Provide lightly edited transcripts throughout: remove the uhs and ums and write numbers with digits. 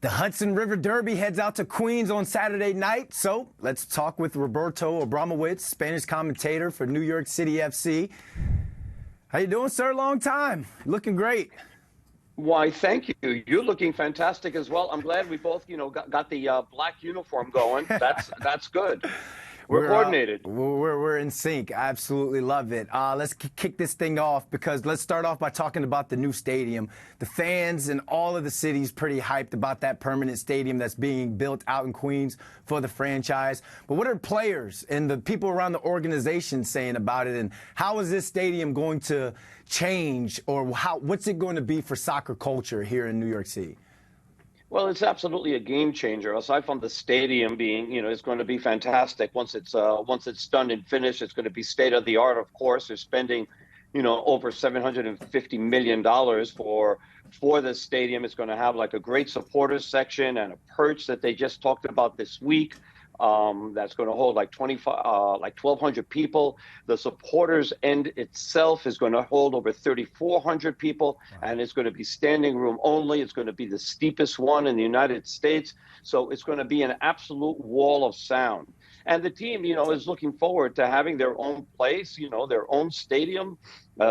The Hudson River Derby heads out to Queens on Saturday night. So let's talk with Roberto Abramowitz, Spanish commentator for New York City FC. How you doing, sir? Long time. Looking great. Why, thank you. You're looking fantastic as well. I'm glad we both, got the black uniform going. That's good. We're coordinated. We're in sync. I absolutely love it. Let's kick this thing off because let's start off by talking about the new stadium. The fans in all of the cities pretty hyped about that permanent stadium that's being built out in Queens for the franchise. But what are players and the people around the organization saying about it, and how is this stadium going to change, or what's it going to be for soccer culture here in New York City? Well, it's absolutely a game changer. Aside from the stadium being, it's going to be fantastic. Once it's done and finished, it's going to be state of the art. Of course, they're spending, over $750 million for this stadium. It's going to have like a great supporters section and a perch that they just talked about this week. That's going to hold like 1,200 people. The supporters end itself is going to hold over 3,400 people, and it's going to be standing room only. It's going to be the steepest one in the United States. So it's going to be an absolute wall of sound. And the team, is looking forward to having their own place, their own stadium.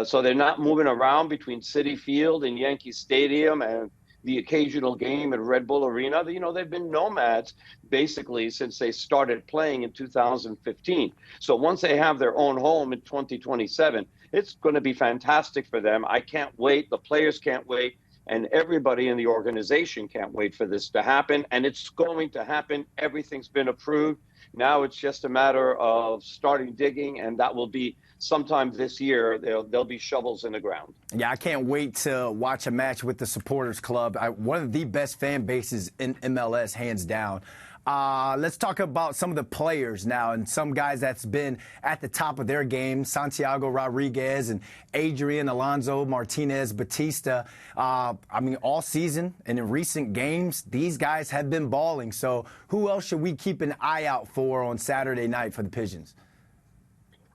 So they're not moving around between Citi Field and Yankee Stadium and the occasional game at Red Bull Arena. They've been nomads basically since they started playing in 2015. So once they have their own home in 2027, it's going to be fantastic for them. I can't wait. The players can't wait. And everybody in the organization can't wait for this to happen. And it's going to happen. Everything's been approved. Now it's just a matter of starting digging, and that will be sometime this year. There'll be shovels in the ground. Yeah, I can't wait to watch a match with the Supporters Club. One of the best fan bases in MLS, hands down. Let's talk about some of the players now and some guys that's been at the top of their game. Santiago Rodriguez and Adrian Alonso Martinez Batista. All season and in recent games, these guys have been balling. So who else should we keep an eye out for on Saturday night for the Pigeons?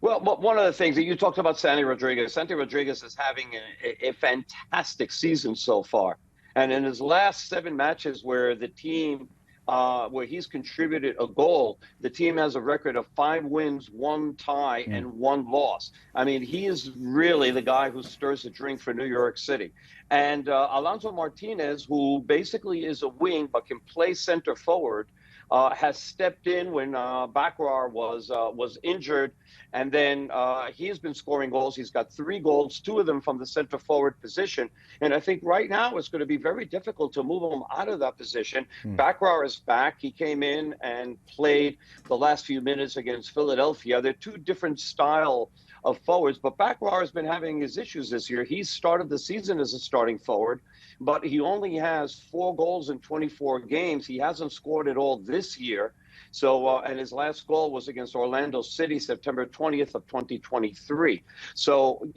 Well, one of the things that you talked about, Santi Rodriguez is having a fantastic season so far. And in his last 7 matches where the team where he's contributed a goal, the team has a record of 5 wins, 1 tie, and 1 loss. I mean, he is really the guy who stirs the drink for New York City. And Alonso Martinez, who basically is a wing but can play center forward, has stepped in when Bakrar was injured, and then he has been scoring goals. He's got 3 goals, 2 of them from the center forward position. And I think right now it's going to be very difficult to move him out of that position. Bakrar is back. He came in and played the last few minutes against Philadelphia. They're 2 different style of forwards, but Bakrar has been having his issues this year. He started the season as a starting forward, but he only has 4 goals in 24 games. He hasn't scored at all this year. So, and his last goal was against Orlando City, September 20th of 2023. So,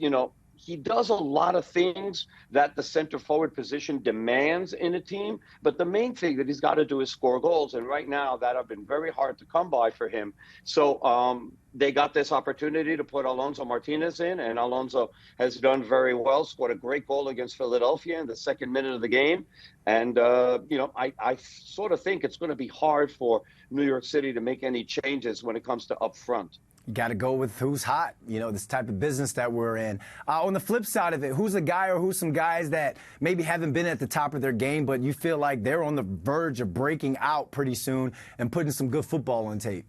he does a lot of things that the center forward position demands in a team, but the main thing that he's got to do is score goals. And right now that have been very hard to come by for him. So they got this opportunity to put Alonso Martinez in, and Alonso has done very well, scored a great goal against Philadelphia in the 2nd minute of the game. And, I sort of think it's going to be hard for New York City to make any changes when it comes to up front. You got to go with who's hot, this type of business that we're in. On the flip side of it, who's a guy or who's some guys that maybe haven't been at the top of their game, but you feel like they're on the verge of breaking out pretty soon and putting some good football on tape?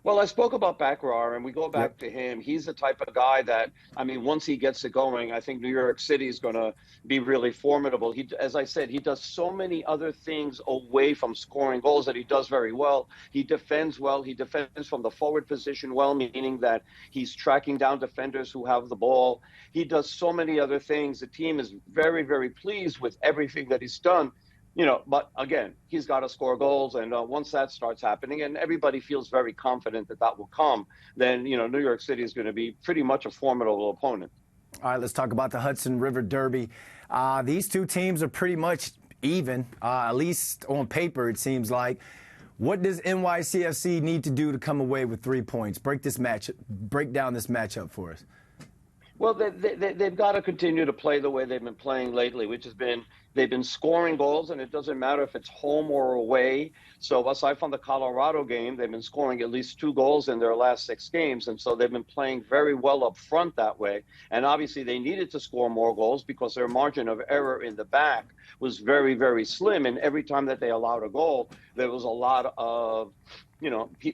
Well, I spoke about Bakrar, and we go back to him. He's the type of guy that, once he gets it going, I think New York City is going to be really formidable. As I said, he does so many other things away from scoring goals that he does very well. He defends well. He defends from the forward position well, meaning that he's tracking down defenders who have the ball. He does so many other things. The team is very, very pleased with everything that he's done. But again, he's got to score goals. And once that starts happening and everybody feels very confident that that will come, then, New York City is going to be pretty much a formidable opponent. All right, let's talk about the Hudson River Derby. These 2 teams are pretty much even, at least on paper, it seems like. What does NYCFC need to do to come away with 3 points? Break down this matchup for us. Well, they've got to continue to play the way they've been playing lately, which has been they've been scoring goals, and it doesn't matter if it's home or away. So aside from the Colorado game, they've been scoring at least 2 goals in their last 6 games, and so they've been playing very well up front that way. And obviously, they needed to score more goals because their margin of error in the back was very, very slim. And every time that they allowed a goal, there was a lot of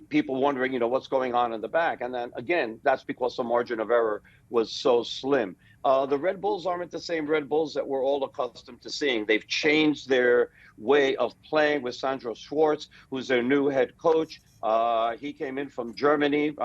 people wondering, what's going on in the back. And then again, that's because the margin of error was so slim. The Red Bulls aren't the same Red Bulls that we're all accustomed to seeing. They've changed their way of playing with Sandro Schwartz, who's their new head coach. He came in from Germany.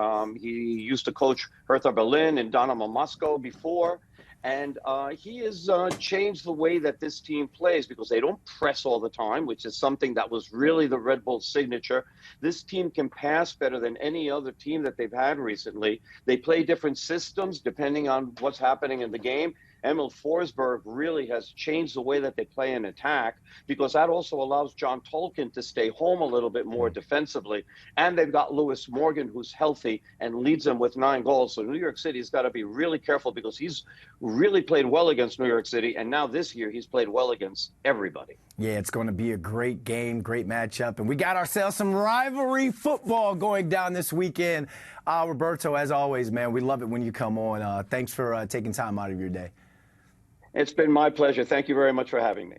He used to coach Hertha Berlin and Dynamo Moscow before. And he has changed the way that this team plays because they don't press all the time, which is something that was really the Red Bull signature. This team can pass better than any other team that they've had recently. They play different systems depending on what's happening in the game. Emil Forsberg really has changed the way that they play in attack because that also allows John Tolkien to stay home a little bit more defensively. And they've got Lewis Morgan, who's healthy and leads them with 9 goals. So New York City's got to be really careful because he's really played well against New York City. And now this year he's played well against everybody. Yeah, it's going to be a great game, great matchup. And we got ourselves some rivalry football going down this weekend. Roberto, as always, man, we love it when you come on. Thanks for taking time out of your day. It's been my pleasure. Thank you very much for having me.